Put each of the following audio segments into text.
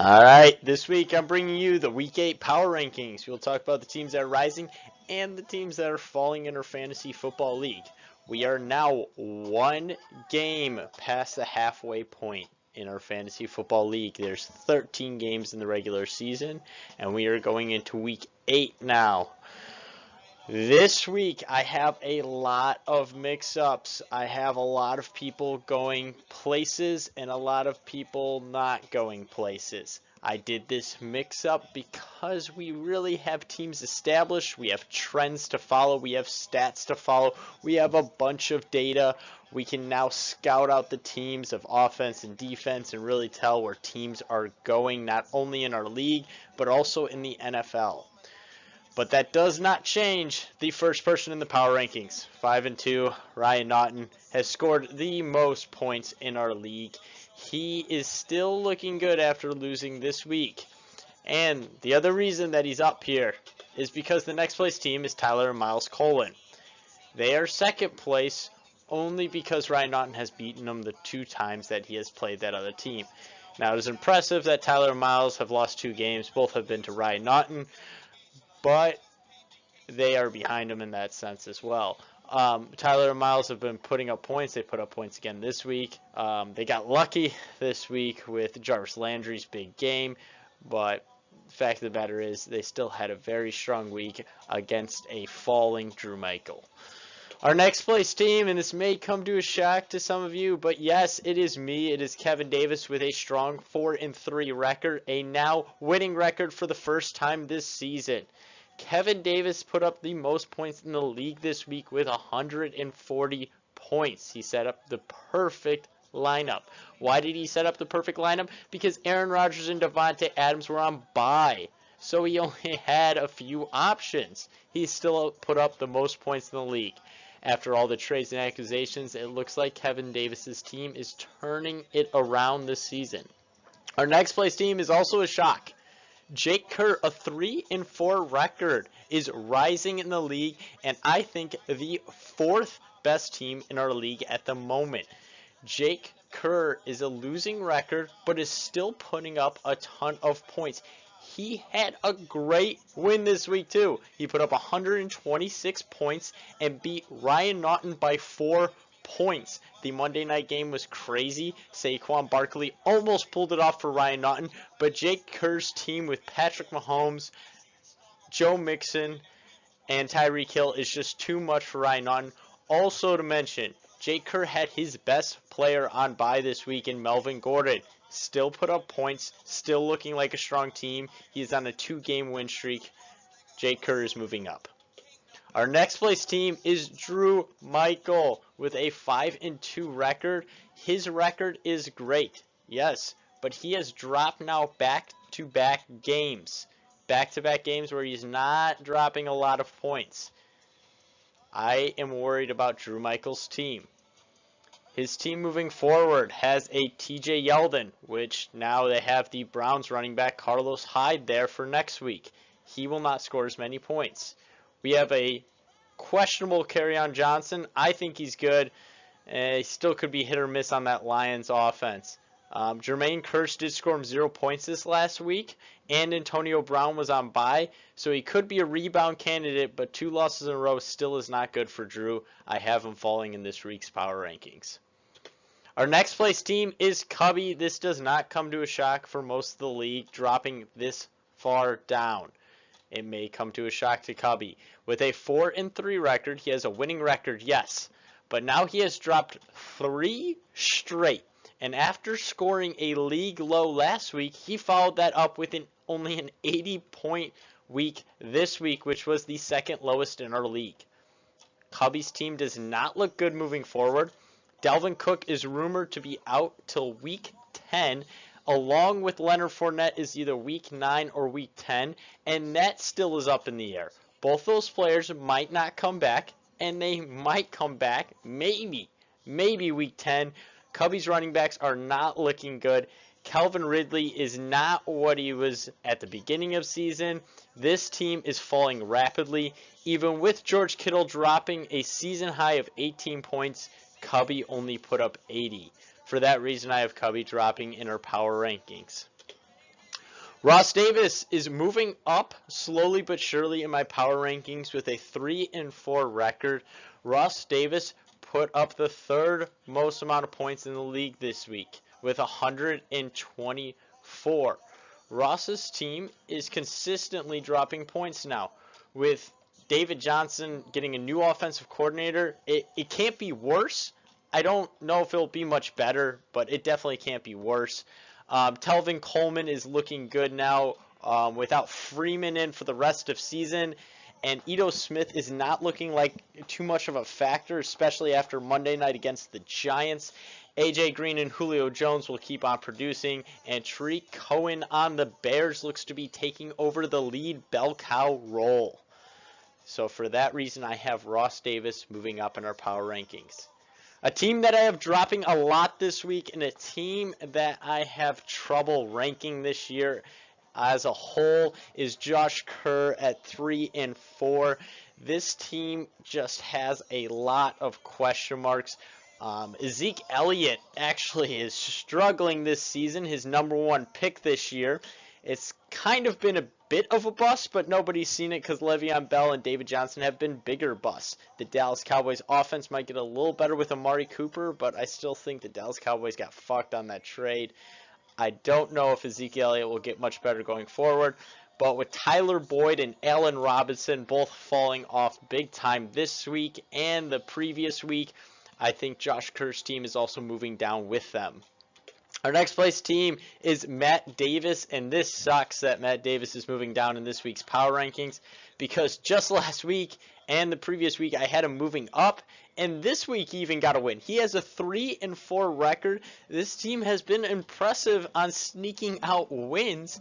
All right, this week I'm bringing you the Week 8 Power Rankings. We'll talk about the teams that are rising and the teams that are falling in our fantasy football league. We are now one game past the halfway point in our fantasy football league. There's 13 games in the regular season, and we are going into Week 8 now. This week I have a lot of mix-ups. I have a lot of people going places and a lot of people not going places. I did this mix-up because we really have teams established. We have trends to follow. We have stats to follow. We have a bunch of data. We can now scout out the teams of offense and defense and really tell where teams are going, not only in our league, but also in the NFL. But that does not change the first person in the power rankings. 5-2, Ryan Naughton has scored the most points in our league. He is still looking good after losing this week. And the other reason that he's up here is because the next place team is Tyler and Miles Colin. They are second place only because Ryan Naughton has beaten them the 2 times that he has played that other team. Now, it is impressive that Tyler and Miles have lost 2 games. Both have been to Ryan Naughton, but they are behind him in that sense as well. Tyler and Miles have been putting up points. They put up points again this week. They got lucky this week with Jarvis Landry's big game, but the fact of the matter is they still had a very strong week against a falling Drew Michael. Our next place team, and this may come to a shock to some of you, but yes, it is me. It is Kevin Davis with a strong 4-3 record, a now winning record for the first time this season. Kevin Davis put up the most points in the league this week with 140 points. He set up the perfect lineup. Why did he set up the perfect lineup? Because Aaron Rodgers and Davante Adams were on bye, so he only had a few options. He still put up the most points in the league. After all the trades and accusations, it looks like Kevin Davis's team is turning it around this season. Our next place team is also a shock. Jake Kerr, a 3-4 record, is rising in the league, and I think the 4th best team in our league at the moment. Jake Kerr is a losing record, but is still putting up a ton of points. He had a great win this week too. He put up 126 points and beat Ryan Naughton by 4 points. The Monday night game was crazy. Saquon Barkley almost pulled it off for Ryan Naughton, but Jake Kerr's team with Patrick Mahomes, Joe Mixon, and Tyreek Hill is just too much for Ryan Naughton. Also to mention, Jake Kerr had his best player on bye this week in Melvin Gordon. Still put up points, still looking like a strong team. He is on a 2-game win streak. Jake Kerr is moving up. Our next place team is Drew Michael with a 5-2 record. His record is great, yes, but he has dropped now back-to-back games. Back-to-back games where he's not dropping a lot of points. I am worried about Drew Michael's team. His team moving forward has a TJ Yeldon, which now they have the Browns running back Carlos Hyde there for next week. He will not score as many points. We have a questionable Kerryon Johnson. I think he's good. He still could be hit or miss on that Lions offense. Jermaine Kearse did score him 0 points this last week, and Antonio Brown was on bye, so he could be a rebound candidate, but 2 losses in a row still is not good for Drew. I have him falling in this week's power rankings. Our next place team is Cubby. This does not come to a shock for most of the league, dropping this far down. It may come to a shock to Cubby. With a 4-3 record, he has a winning record, yes, but now he has dropped 3 straight. And after scoring a league low last week, he followed that up with only an 80-point week this week, which was the 2nd lowest in our league. Cubby's team does not look good moving forward. Dalvin Cook is rumored to be out till week 10, along with Leonard Fournette is either week 9 or week 10, and that still is up in the air. Both those players might not come back, and they might come back maybe week 10. Cubby's running backs are not looking good. Calvin Ridley is not what he was at the beginning of season. This team is falling rapidly. Even with George Kittle dropping a season high of 18 points, Cubby only put up 80. For that reason, I have Cubby dropping in our power rankings. Ross Davis is moving up slowly but surely in my power rankings with a 3-4 record. Ross Davis put up the third most amount of points in the league this week with 124. Ross's team is consistently dropping points now. With David Johnson getting a new offensive coordinator, it can't be worse. I don't know if it'll be much better, but it definitely can't be worse. Telvin Coleman is looking good now without Freeman in for the rest of season. And Ito Smith is not looking like too much of a factor, especially after Monday night against the Giants. AJ Green and Julio Jones will keep on producing. And Tariq Cohen on the Bears looks to be taking over the lead bell cow role. So for that reason, I have Ross Davis moving up in our power rankings. A team that I have dropping a lot this week, and a team that I have trouble ranking this year as a whole, is Josh Kerr at 3-4. This team just has a lot of question marks. Zeke Elliott actually is struggling this season, his #1 pick this year. It's kind of been a bit of a bust, but nobody's seen it because Le'Veon Bell and David Johnson have been bigger busts. The Dallas Cowboys offense might get a little better with Amari Cooper, but I still think the Dallas Cowboys got fucked on that trade. I don't know if Ezekiel Elliott will get much better going forward, but with Tyler Boyd and Allen Robinson both falling off big time this week and the previous week, I think Josh Kerr's team is also moving down with them. Our next place team is Matt Davis, and this sucks that Matt Davis is moving down in this week's power rankings because just last week and the previous week I had him moving up, and this week he even got a win. He has a 3-4 record. This team has been impressive on sneaking out wins,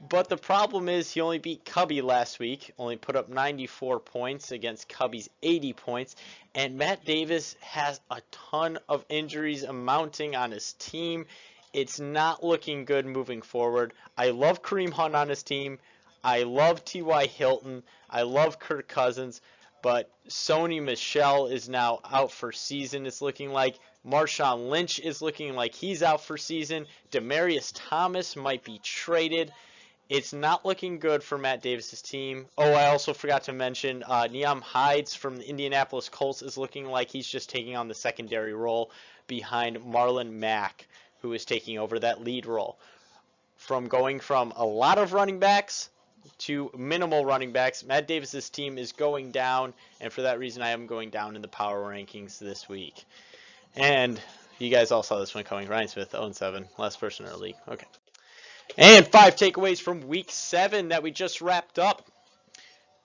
but the problem is he only beat Cubby last week, only put up 94 points against Cubby's 80 points, and Matt Davis has a ton of injuries mounting on his team. It's not looking good moving forward. I love Kareem Hunt on his team. I love T.Y. Hilton. I love Kirk Cousins. But Sony Michel is now out for season, it's looking like. Marshawn Lynch is looking like he's out for season. Demaryius Thomas might be traded. It's not looking good for Matt Davis's team. Oh, I also forgot to mention Nyheim Hines from the Indianapolis Colts is looking like he's just taking on the secondary role behind Marlon Mack, who is taking over that lead role. From going from a lot of running backs to minimal running backs, Matt Davis's team is going down, and for that reason I am going down in the power rankings this week. And you guys all saw this one coming. Ryan Smith, 0-7, last person in our league. Okay. And 5 takeaways from week 7 that we just wrapped up.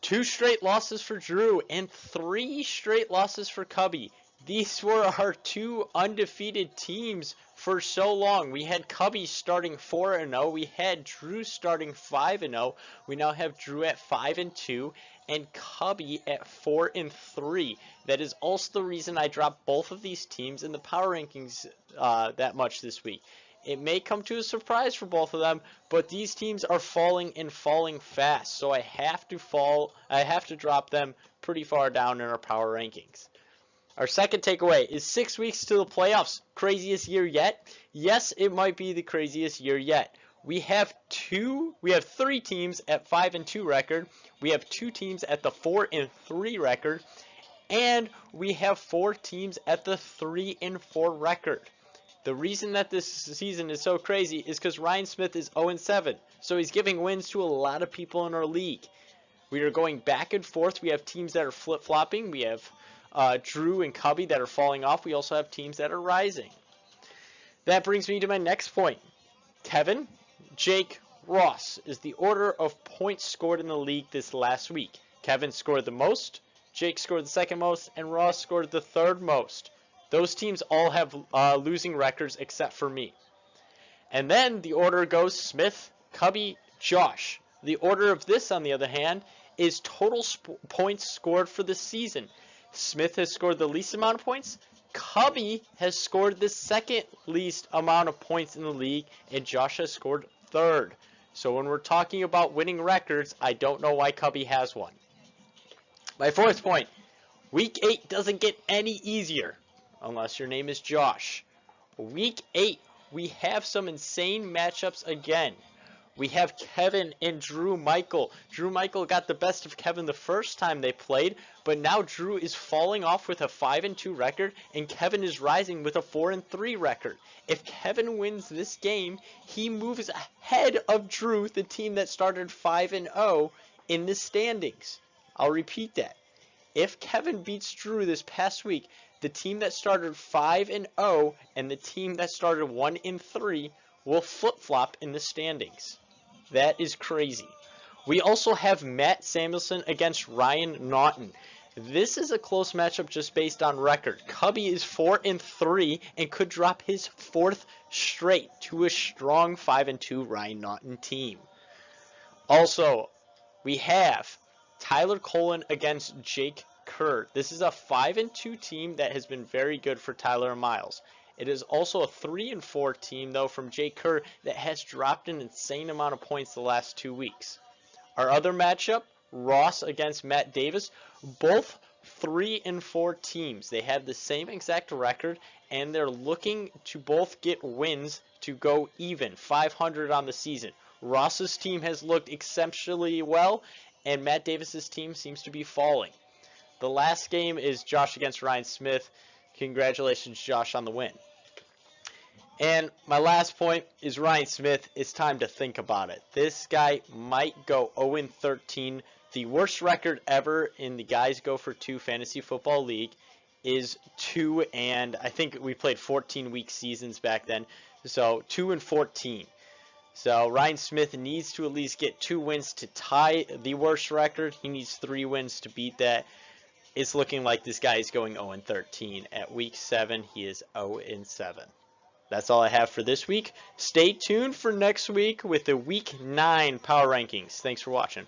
2 straight losses for Drew and 3 straight losses for Cubby. These were our 2 undefeated teams for so long. We had Cubby starting 4-0. We had Drew starting 5-0. We now have Drew at 5-2 and Cubby at 4-3. That is also the reason I dropped both of these teams in the power rankings that much this week. It may come to a surprise for both of them, but these teams are falling and falling fast, so I have to drop them pretty far down in our power rankings. Our second takeaway is 6 weeks to the playoffs. Craziest year yet? Yes, it might be the craziest year yet. We have 3 teams at 5-2 record. We have 2 teams at the 4-3 record, and we have 4 teams at the 3-4 record. The reason that this season is so crazy is because Ryan Smith is 0-7, so he's giving wins to a lot of people in our league. We are going back and forth. We have teams that are flip-flopping. We have Drew and Cubby that are falling off. We also have teams that are rising. That brings me to my next point. Kevin, Jake, Ross is the order of points scored in the league this last week. Kevin scored the most, Jake scored the second most, and Ross scored the third most. Those teams all have losing records except for me. And then the order goes Smith, Cubby, Josh. The order of this, on the other hand, is total points scored for the season. Smith has scored the least amount of points. Cubby has scored the second least amount of points in the league, and Josh has scored third. So when we're talking about winning records, I don't know why Cubby has one. My fourth point, Week 8 doesn't get any easier, unless your name is Josh. Week 8, we have some insane matchups again. We have Kevin and Drew Michael. Drew Michael got the best of Kevin the first time they played, but now Drew is falling off with a 5-2 record, and Kevin is rising with a 4-3 record. If Kevin wins this game, he moves ahead of Drew, the team that started 5-0 in the standings. I'll repeat that. If Kevin beats Drew this past week, the team that started 5-0 and the team that started 1-3 will flip-flop in the standings. That is crazy. We also have Matt Samuelson against Ryan Naughton. This is a close matchup just based on record. Cubby is 4-3 and could drop his 4th straight to a strong 5-2 Ryan Naughton team. Also, we have Tyler Colin against Jake Kerr. This is a 5-2 team that has been very good for Tyler and Miles. It is also a 3-4 team, though, from Jake Kerr that has dropped an insane amount of points the last 2 weeks. Our other matchup, Ross against Matt Davis, both 3-4 teams. They have the same exact record, and they're looking to both get wins to go even, 500 on the season. Ross's team has looked exceptionally well, and Matt Davis's team seems to be falling. The last game is Josh against Ryan Smith. Congratulations, Josh, on the win. And my last point is Ryan Smith. It's time to think about it. This guy might go 0-13. The worst record ever in the Guys Go for 2 Fantasy Football League is 2, and I think we played 14-week seasons back then. So 2-14. So Ryan Smith needs to at least get 2 wins to tie the worst record. He needs 3 wins to beat that. It's looking like this guy is going 0-13. At week 7, he is 0-7. That's all I have for this week. Stay tuned for next week with the week 9 power rankings. Thanks for watching.